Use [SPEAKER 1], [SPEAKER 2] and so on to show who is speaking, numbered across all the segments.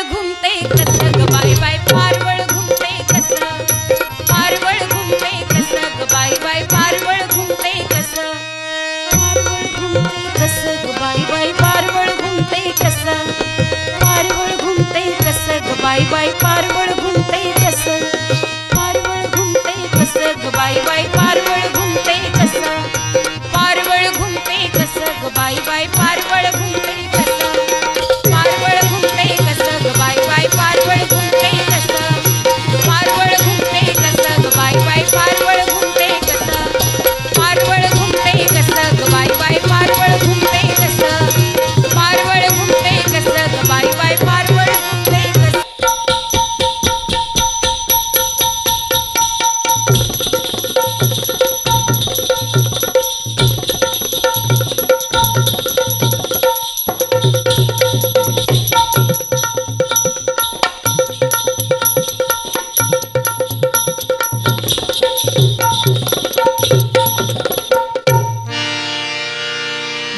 [SPEAKER 1] घुमते कस ग बाई बाई पारवळ घुमते कस पारवळ घुमते कस ग बाई बाई पारवळ घुमते कस पारवळ घुमते कस ग बाई बाई पारवळ घुमते कस पारवळ घुमते कस ग बाई बाई पारवळ घुमते कस पारवळ घुमते कस ग बाई बाई पारवळ घुमते कस पारवळ घुमते कस ग बाई बाई पारवळ घुमते कस पारवळ घुमते कस ग बाई बाई पारवळ घुमते कस पारवळ घुमते कस ग बाई बाई पारवळ घुमते कस पारवळ घुमते कस ग बाई बाई पारवळ घुमते कस पारवळ घुमते कस ग बाई बाई पारवळ घुमते कस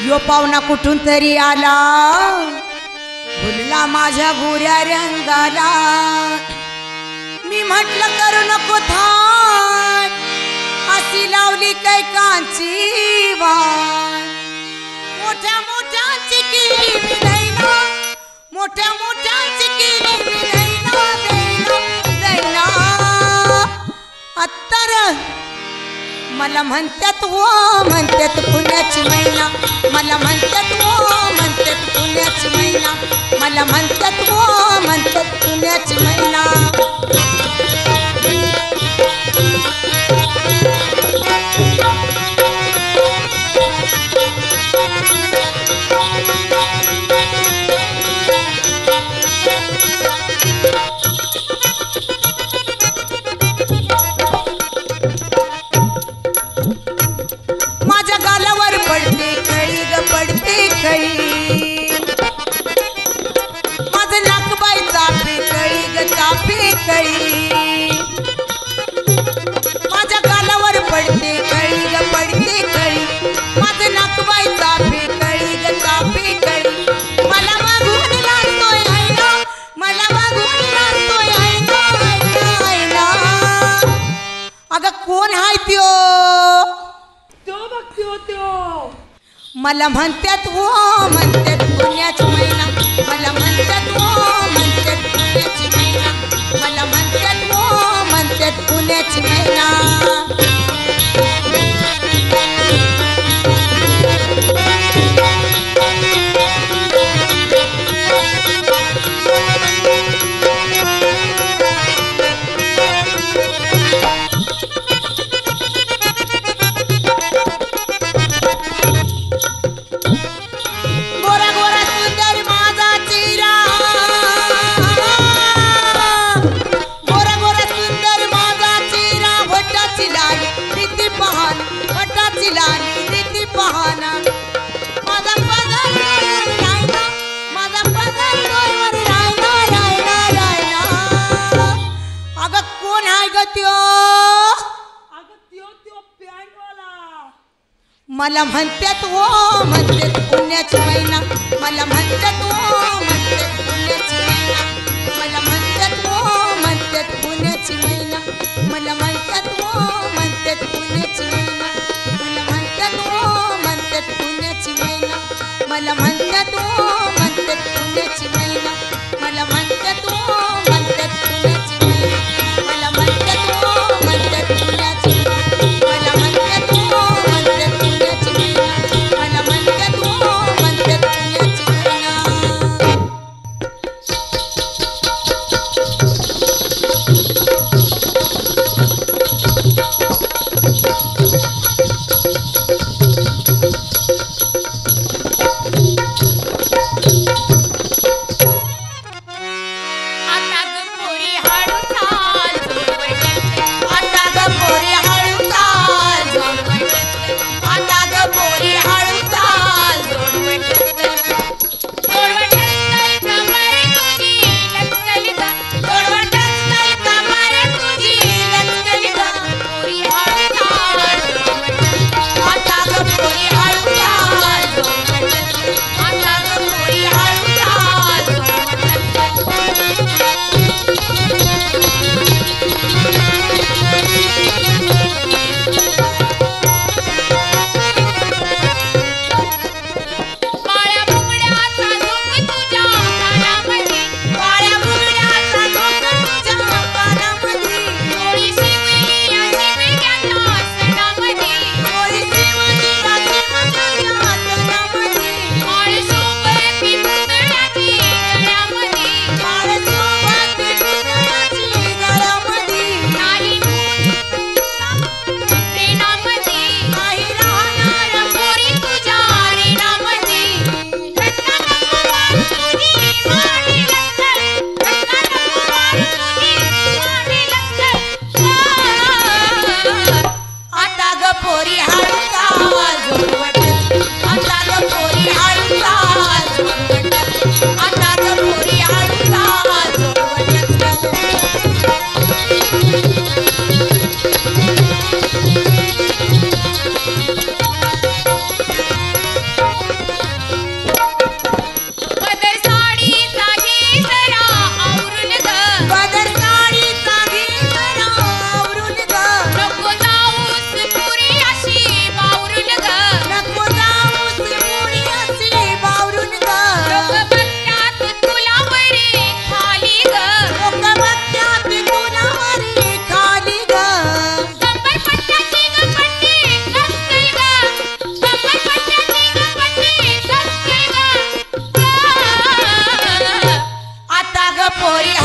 [SPEAKER 2] यो पाहुणा कुठून तरी आला भुलला माझ्या गोऱ्या रंगाला मी म्हटलं करू नको थाट अशी लावली कैकांची वाट मोठ्या मोठ्यांची केली मी दैना मोठ्या मोठ्यांची केली मी दैना अत्तर मला म्हणतात हो म्हणतात पुण्याची मैना मला म्हणतात हो म्हणतात पुण्याची मैना मला म्हणतात हो म्हणतात पुण्याची मैना माझ्या गालावर पडते खळी ग पडते खळी माझं नाकबाई चाफे कळी ग चाफे कळी माझ्या गालावर पडते खळी ग पडते खळी माझं नाकबाई चाफे कळी ग चाफे कळी मला मागून लागतोय आईना मला मागून लागतोय आईना अगं कोण हाय त्यो मला म्हणतात हो म्हणतात पुण्याची मैना मला म्हणतात हो म्हणतात पुण्याची मैना मला म्हणतात हो म्हणतात पुण्याची मैना मला म्हणतात हो म्हणतात पुण्याची मैना मला म्हणतात हो म्हणतात पुण्याची मैना मला म्हणतात हो म्हणतात पुण्याची मैना मला म्हणतात हो म्हणतात पुण्याची मैना मला म्हणतात हो म्हणतात पुण्याची मैना मला म्हणतात हो म्हणतात पुण्याची मैना मला म्हणतात हो म्हणतात पुण्याची मैना मला म्हणतात हो म्हणतात पुण्याची मला म्हणतात हो म्हणतात पुण्याची मैना मला म्हणतात हो म्हणतात पुण्याची मैना पोरी